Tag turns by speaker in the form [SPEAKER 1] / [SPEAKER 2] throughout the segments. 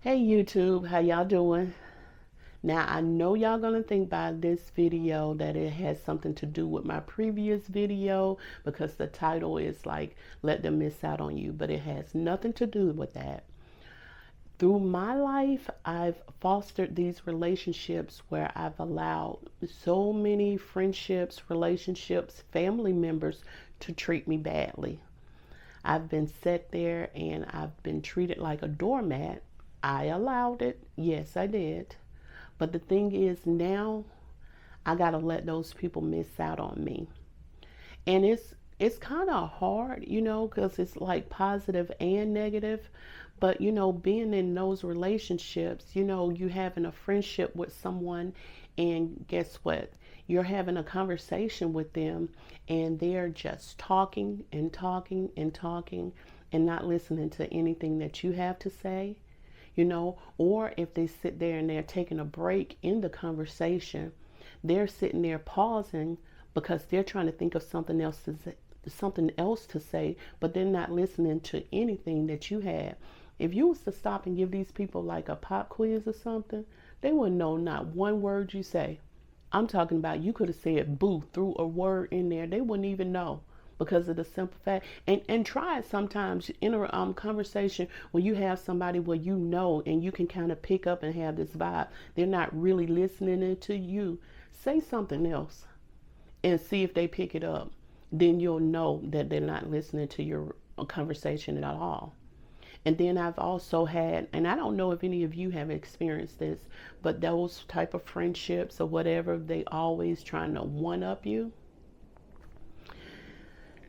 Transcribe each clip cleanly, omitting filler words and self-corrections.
[SPEAKER 1] Hey YouTube, how y'all doing? Now I know y'all gonna think by this video that it has something to do with my previous video because the title is like let them miss out on you, but it has nothing to do with that. Through my life, I've fostered these relationships where I've allowed so many friendships, relationships, family members to treat me badly. I've been set there and I've been treated like a doormat. I allowed it. Yes, I did. But the thing is now I got to let those people miss out on me. And it's kind of hard, cuz it's like positive and negative. But being in those relationships, you having a friendship with someone and guess what? You're having a conversation with them and they're just talking and talking and talking and not listening to anything that you have to say, or if they sit there and they're taking a break in the conversation, they're sitting there pausing because they're trying to think of something else to say, but they're not listening to anything that you have. If you was to stop and give these people like a pop quiz or something, they wouldn't know not one word you say. I'm talking about you could have said boo, threw a word in there. They wouldn't even know because of the simple fact. And try it sometimes in a conversation when you have somebody where and you can kind of pick up and have this vibe. They're not really listening to you. Say something else and see if they pick it up. Then you'll know that they're not listening to your conversation at all. And then I've also had, and I don't know if any of you have experienced this, but those type of friendships or whatever, they always trying to one up you.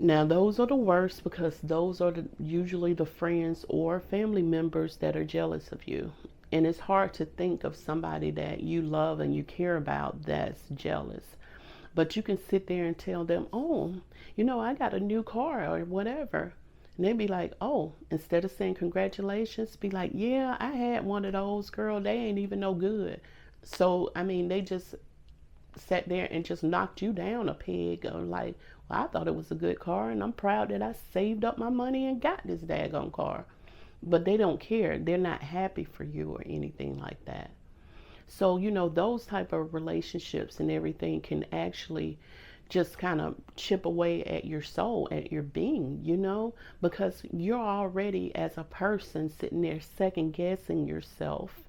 [SPEAKER 1] Now those are the worst because those are usually the friends or family members that are jealous of you. And it's hard to think of somebody that you love and you care about that's jealous. But you can sit there and tell them, oh, I got a new car or whatever. And they'd be like, oh, instead of saying congratulations, be like, yeah, I had one of those, girl. They ain't even no good. So, I mean, they just sat there and just knocked you down a peg. Or like, well, I thought it was a good car and I'm proud that I saved up my money and got this daggone car. But they don't care. They're not happy for you or anything like that. So, those type of relationships and everything can actually just kind of chip away at your soul, at your being, because you're already as a person sitting there second guessing yourself.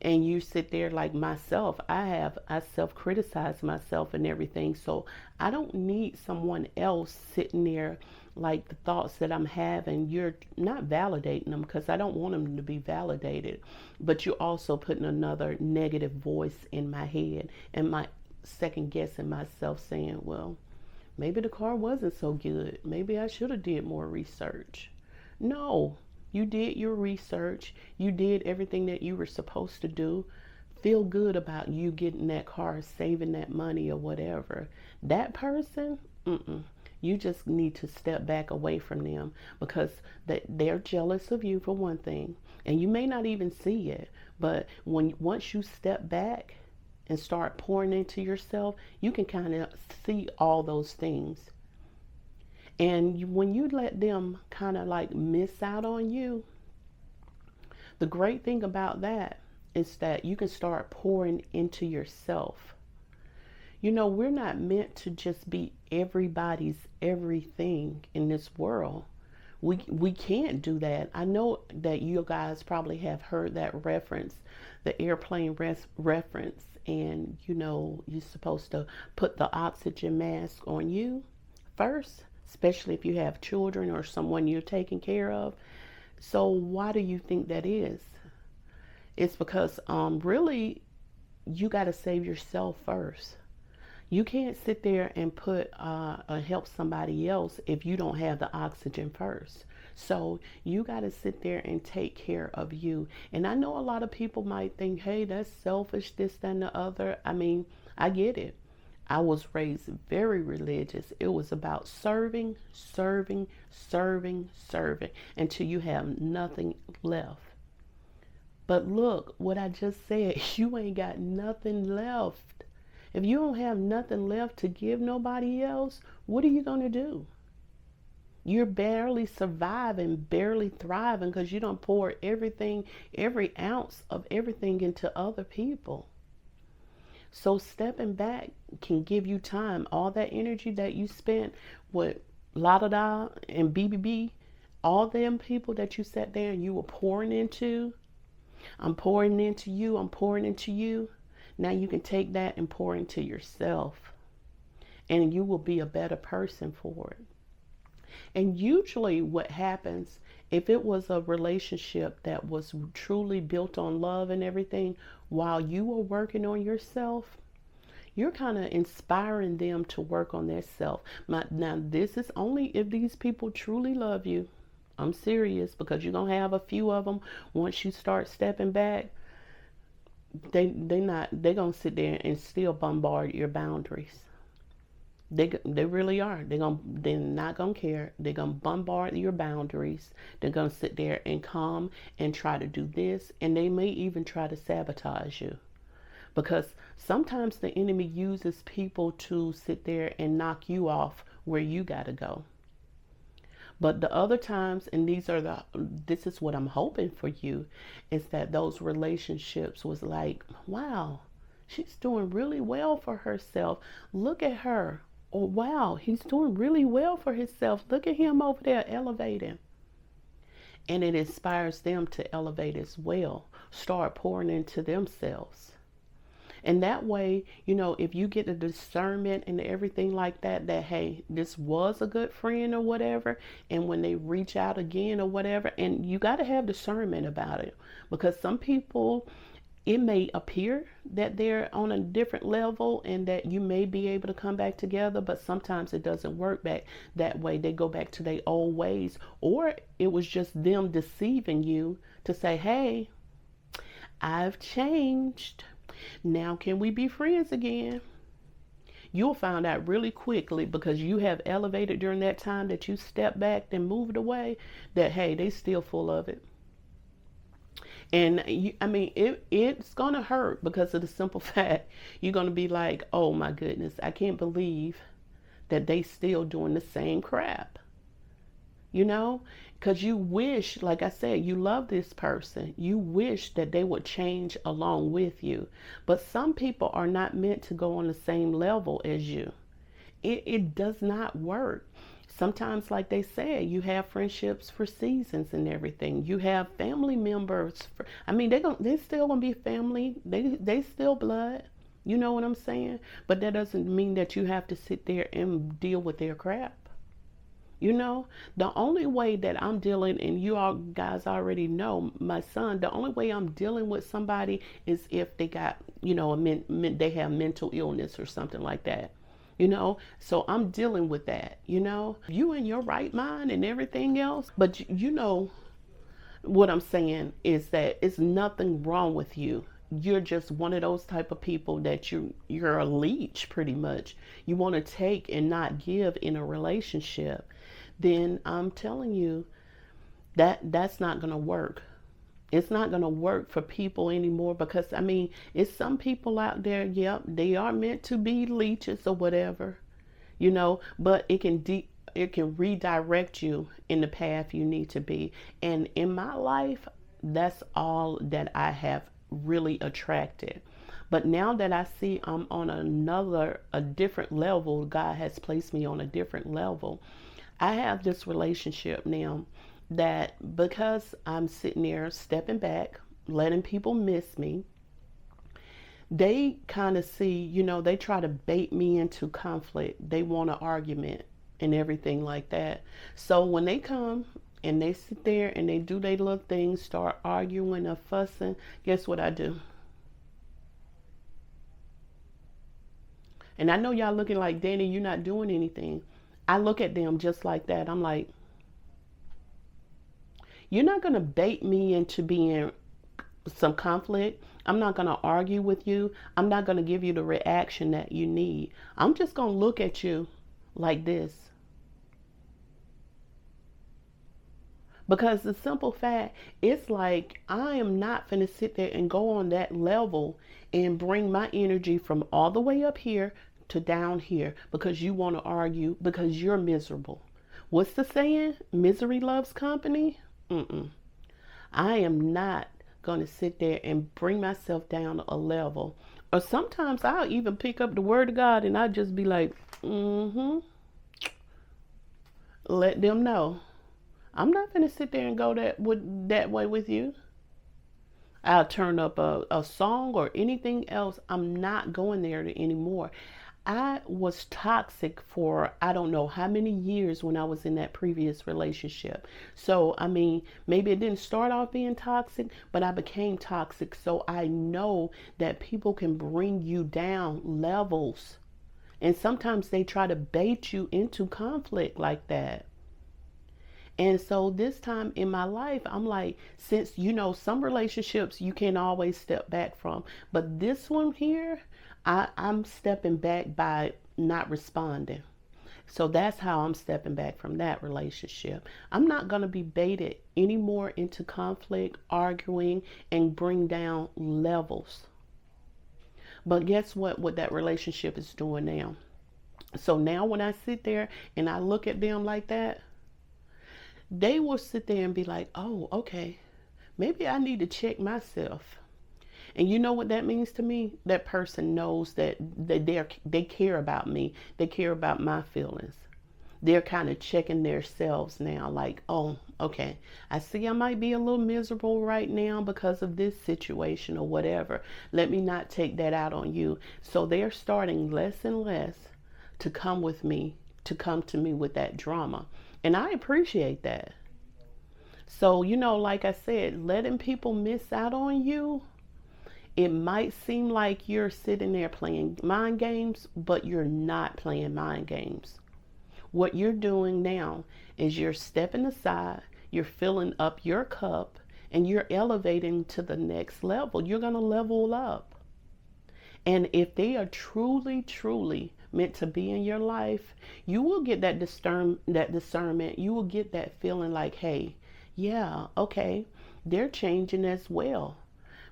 [SPEAKER 1] And you sit there like myself, I self criticize myself and everything. So I don't need someone else sitting there like the thoughts that I'm having. You're not validating them because I don't want them to be validated. But you're also putting another negative voice in my head and my second guessing myself saying, well, maybe the car wasn't so good. Maybe I should have did more research. No, you did your research. You did everything that you were supposed to do. Feel good about you getting that car, saving that money or whatever. That person, you just need to step back away from them because they're jealous of you for one thing. And you may not even see it, but once you step back and start pouring into yourself, you can kind of see all those things. And when you let them kind of like miss out on you, the great thing about that is that you can start pouring into yourself. We're not meant to just be everybody's everything in this world. We can't do that. I know that you guys probably have heard that reference, the airplane reference, and you're supposed to put the oxygen mask on you first, especially if you have children or someone you're taking care of. So why do you think that is? It's because really you got to save yourself first. You can't sit there and put help somebody else if you don't have the oxygen first. So you got to sit there and take care of you. And I know a lot of people might think, hey, that's selfish, this, that, and the other. I mean, I get it. I was raised very religious. It was about serving, serving, serving, serving until you have nothing left. But look, what I just said, you ain't got nothing left. If you don't have nothing left to give nobody else, what are you going to do? You're barely surviving, barely thriving because you don't pour everything, every ounce of everything into other people. So stepping back can give you time. All that energy that you spent with La Da Da and BBB, all them people that you sat there and you were pouring into, I'm pouring into you, I'm pouring into you. Now you can take that and pour into yourself, and you will be a better person for it. And usually, what happens if it was a relationship that was truly built on love and everything, while you were working on yourself, you're kind of inspiring them to work on their self. Now, this is only if these people truly love you. I'm serious, because you're gonna have a few of them. Once you start stepping back, they're gonna sit there and still bombard your boundaries. They really are. They're not gonna care. They're gonna bombard your boundaries. They're gonna sit there and come and try to do this, and they may even try to sabotage you. Because sometimes the enemy uses people to sit there and knock you off where you gotta go. But the other times, and this is what I'm hoping for you, is that those relationships was like, wow, she's doing really well for herself. Look at her. Or wow, he's doing really well for himself. Look at him over there elevating. And it inspires them to elevate as well. Start pouring into themselves. And that way, if you get a discernment and everything like that, hey, this was a good friend or whatever, and when they reach out again or whatever, and you got to have discernment about it, because some people, it may appear that they're on a different level and that you may be able to come back together, but sometimes it doesn't work back that way. They go back to their old ways, or it was just them deceiving you to say, hey, I've changed. Now can we be friends again? You'll find out really quickly, because you have elevated during that time that you stepped back and moved away, that hey, they still full of it. And it's gonna hurt, because of the simple fact you're gonna be like, oh my goodness, I can't believe that they still doing the same crap. Because you wish, like I said, you love this person. You wish that they would change along with you. But some people are not meant to go on the same level as you. It does not work. Sometimes, like they said, you have friendships for seasons and everything. You have family members. They still gonna be family. They still blood. You know what I'm saying? But that doesn't mean that you have to sit there and deal with their crap. The only way that I'm dealing, and you all guys already know, my son, the only way I'm dealing with somebody is if they got, they have mental illness or something like that. So I'm dealing with that. You in your right mind and everything else, but what I'm saying is that it's nothing wrong with you. You're just one of those type of people that you're a leech, pretty much. You want to take and not give in a relationship. Then I'm telling you that's not going to work. It's not going to work for people anymore, because it's some people out there, yep, they are meant to be leeches or whatever, but it can redirect you in the path you need to be. And in my life, that's all that I have really attracted. But now that I see I'm on a different level, God has placed me on a different level. I have this relationship now that, because I'm sitting there stepping back, letting people miss me, they kind of see, they try to bait me into conflict. They want an argument and everything like that. So when they come and they sit there and they do their little things, start arguing or fussing, guess what I do? And I know y'all looking like, Danny, you're not doing anything. I look at them just like that. I'm like, you're not going to bait me into being some conflict. I'm not going to argue with you. I'm not going to give you the reaction that you need. I'm just going to look at you like this. Because the simple fact, it's like, I am not going to sit there and go on that level and bring my energy from all the way up here to down here because you want to argue, because you're miserable. What's the saying? Misery loves company? Mm-mm. I am not going to sit there and bring myself down a level. Or sometimes I'll even pick up the word of God and I just be like, mm-hmm. Let them know. I'm not going to sit there and go that way with you. I'll turn up a song or anything else. I'm not going there anymore. I was toxic for I don't know how many years when I was in that previous relationship. So, I mean, maybe it didn't start off being toxic, but I became toxic. So I know that people can bring you down levels. And sometimes they try to bait you into conflict like that. And so this time in my life, I'm like, since some relationships you can always step back from, but this one here, I'm stepping back by not responding. So that's how I'm stepping back from that relationship. I'm not going to be baited anymore into conflict, arguing, and bring down levels. But guess what that relationship is doing now? So now when I sit there and I look at them like that, they will sit there and be like, oh, okay, maybe I need to check myself. And you know what that means to me? That person knows that they care about me. They care about my feelings. They're kind of checking themselves now, like, oh, okay, I see I might be a little miserable right now because of this situation or whatever. Let me not take that out on you. So they're starting less and less to come to me with that drama. And I appreciate that. So, like I said, letting people miss out on you, it might seem like you're sitting there playing mind games, but you're not playing mind games. What you're doing now is you're stepping aside, you're filling up your cup, and you're elevating to the next level. You're going to level up. And if they are truly, truly meant to be in your life, you will get that discernment. You will get that feeling like, hey, yeah, okay, they're changing as well.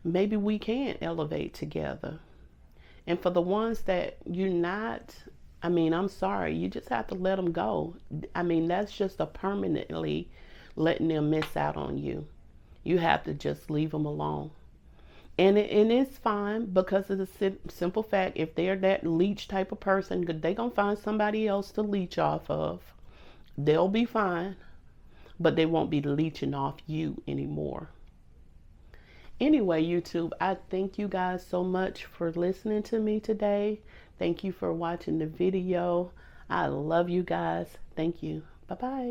[SPEAKER 1] Maybe we can elevate together. And for the ones that you're not, I mean, I'm sorry, you just have to let them go. I mean, that's just a permanently letting them miss out on you. You have to just leave them alone. And it's fine because of the simple fact, if they're that leech type of person, they're going to find somebody else to leech off of. They'll be fine, but they won't be leeching off you anymore. Anyway, YouTube, I thank you guys so much for listening to me today. Thank you for watching the video. I love you guys. Thank you. Bye-bye.